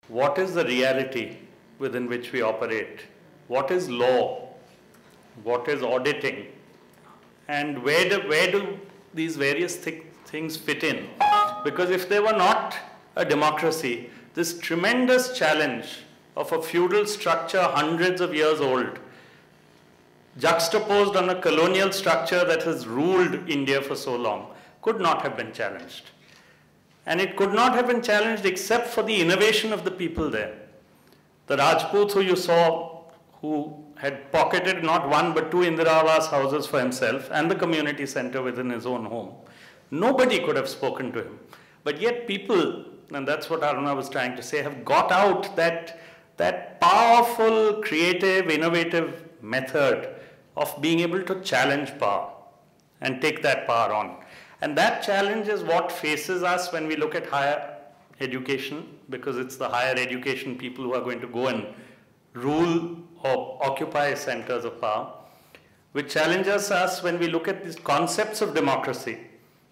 what is the reality within which we operate? What is law? What is auditing? And where do these various things fit in? Because if they were not a democracy, this tremendous challenge of a feudal structure hundreds of years old, juxtaposed on a colonial structure that has ruled India for so long, could not have been challenged. And it could not have been challenged except for the innovation of the people there. The Rajputs who you saw, who had pocketed not one but two Indira Awas houses for himself and the community center within his own home. Nobody could have spoken to him. But yet people, and that's what Aruna was trying to say, have got out that powerful, creative, innovative method of being able to challenge power and take that power on. And that challenge is what faces us when we look at higher education, because it's the higher education people who are going to go and rule or occupy centers of power, which challenges us when we look at these concepts of democracy.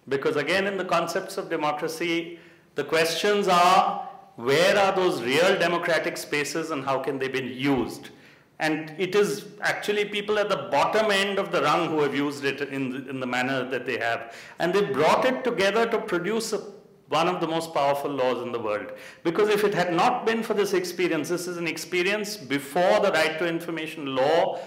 Because again, in the concepts of democracy, the questions are, where are those real democratic spaces and how can they be used? And it is actually people at the bottom end of the rung who have used it in the manner that they have. And they brought it together to produce one of the most powerful laws in the world. Because if it had not been for this experience, this is an experience before the right to information law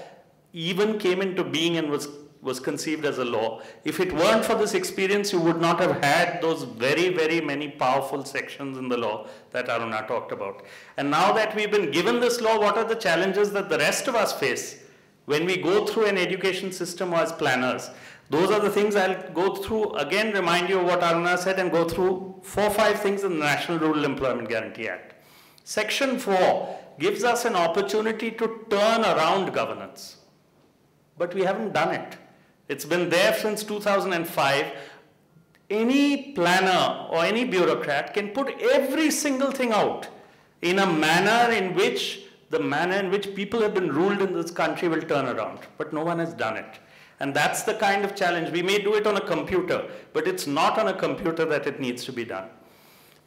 even came into being and was conceived as a law. If it weren't for this experience, you would not have had those very, very many powerful sections in the law that Aruna talked about. And now that we've been given this law, what are the challenges that the rest of us face when we go through an education system as planners? Those are the things I'll go through, again remind you of what Aruna said, and go through 4 or 5 things in the National Rural Employment Guarantee Act. Section 4 gives us an opportunity to turn around governance. But we haven't done it. It's been there since 2005. Any planner or any bureaucrat can put every single thing out in a manner in which people have been ruled in this country will turn around. But no one has done it. And that's the kind of challenge. We may do it on a computer, but it's not on a computer that it needs to be done.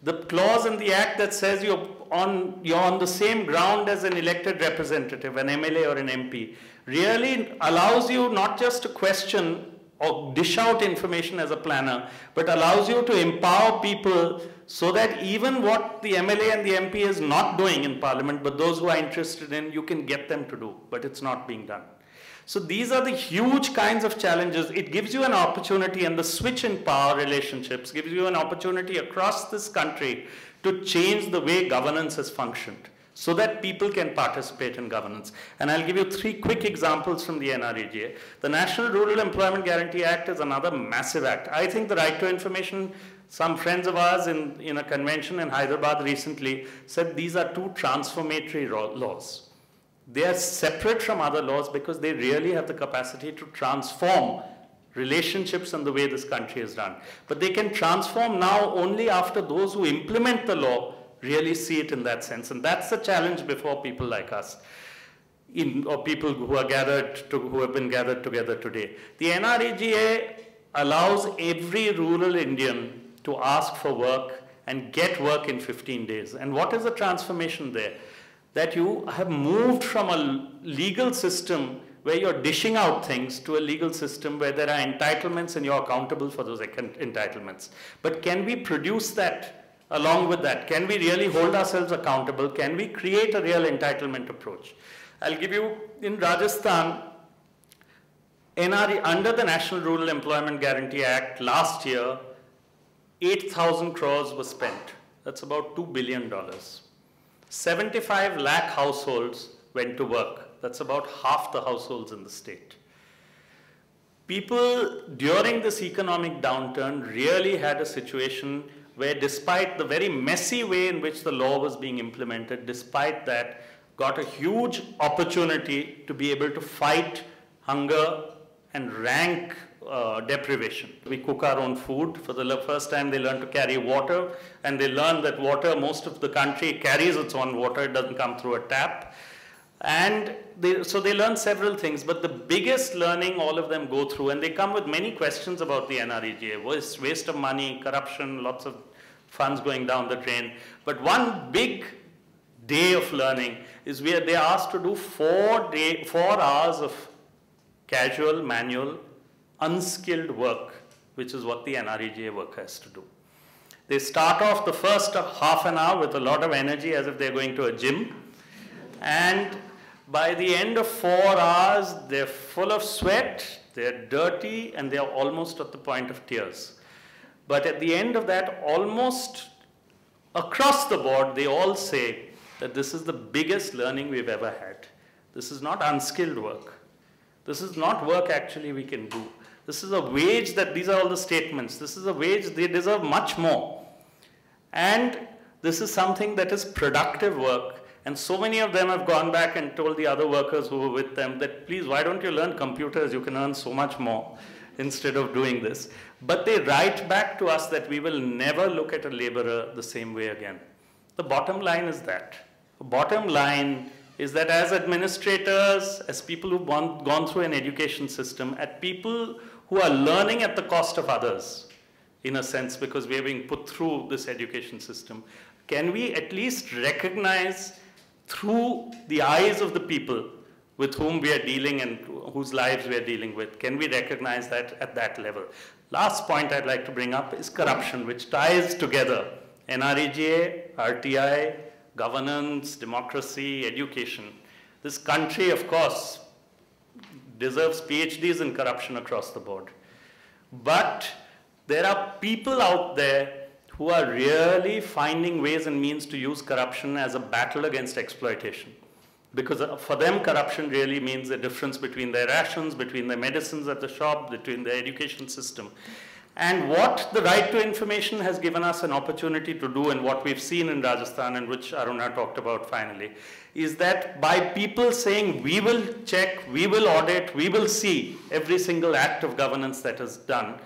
The clause in the Act that says you're on the same ground as an elected representative, an MLA or an MP, really allows you not just to question or dish out information as a planner, but allows you to empower people so that even what the MLA and the MP is not doing in Parliament, but those who are interested in, you can get them to do, but it's not being done. So these are the huge kinds of challenges. It gives you an opportunity, and the switch in power relationships gives you an opportunity across this country to change the way governance has functioned so that people can participate in governance. And I'll give you 3 quick examples from the NREGA. The National Rural Employment Guarantee Act is another massive act. I think the right to information, some friends of ours in a convention in Hyderabad recently said these are 2 transformatory laws. They are separate from other laws because they really have the capacity to transform relationships and the way this country is run. But they can transform now only after those who implement the law really see it in that sense. And that's the challenge before people like us, or people who are who have been gathered together today. The NREGA allows every rural Indian to ask for work and get work in 15 days. And what is the transformation there? That you have moved from a legal system where you're dishing out things to a legal system where there are entitlements and you're accountable for those entitlements. But can we produce that along with that? Can we really hold ourselves accountable? Can we create a real entitlement approach? I'll give you, in Rajasthan, under the National Rural Employment Guarantee Act, last year, 8,000 crores was spent. That's about $2 billion. 75 lakh households went to work. That's about half the households in the state. People during this economic downturn really had a situation where, despite the very messy way in which the law was being implemented, despite that, got a huge opportunity to be able to fight hunger and rank deprivation. We cook our own food. For the first time, they learn to carry water, and they learn that water, most of the country carries its own water. It doesn't come through a tap. And so they learn several things, but the biggest learning all of them go through, and they come with many questions about the NREGA, waste of money, corruption, lots of funds going down the drain. But one big day of learning is where they are asked to do 4 hours of casual, manual, unskilled work, which is what the NREGA worker has to do. They start off the first half an hour with a lot of energy as if they're going to a gym. And by the end of 4 hours, they're full of sweat, they're dirty, and they're almost at the point of tears. But at the end of that, almost across the board, they all say that this is the biggest learning we've ever had. This is not unskilled work. This is not work actually we can do. This is a wage that, these are all the statements, this is a wage, they deserve much more. And this is something that is productive work. And so many of them have gone back and told the other workers who were with them that, please, why don't you learn computers? You can earn so much more instead of doing this. But they write back to us that we will never look at a laborer the same way again. The bottom line is that. The bottom line is that as administrators, as people who've gone through an education system, as people who are learning at the cost of others, in a sense, because we are being put through this education system, can we at least recognize through the eyes of the people with whom we are dealing and whose lives we are dealing with, can we recognize that at that level? Last point I'd like to bring up is corruption, which ties together NREGA, RTI, governance, democracy, education. This country, of course, deserves PhDs in corruption across the board. But there are people out there who are really finding ways and means to use corruption as a battle against exploitation. Because for them, corruption really means the difference between their rations, between their medicines at the shop, between their education system. And what the right to information has given us an opportunity to do, and what we've seen in Rajasthan, and which Aruna talked about finally, is that by people saying, we will check, we will audit, we will see every single act of governance that is done,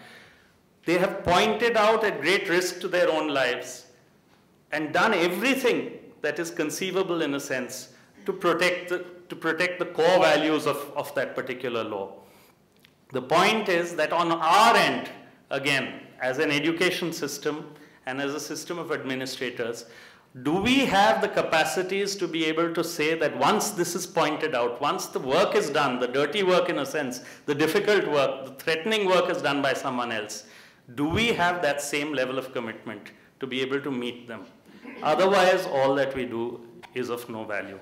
they have pointed out at great risk to their own lives and done everything that is conceivable, in a sense, to protect the core values of that particular law. The point is that on our end, again, as an education system and as a system of administrators, do we have the capacities to be able to say that once this is pointed out, once the work is done, the dirty work in a sense, the difficult work, the threatening work is done by someone else, do we have that same level of commitment to be able to meet them? Otherwise, all that we do is of no value.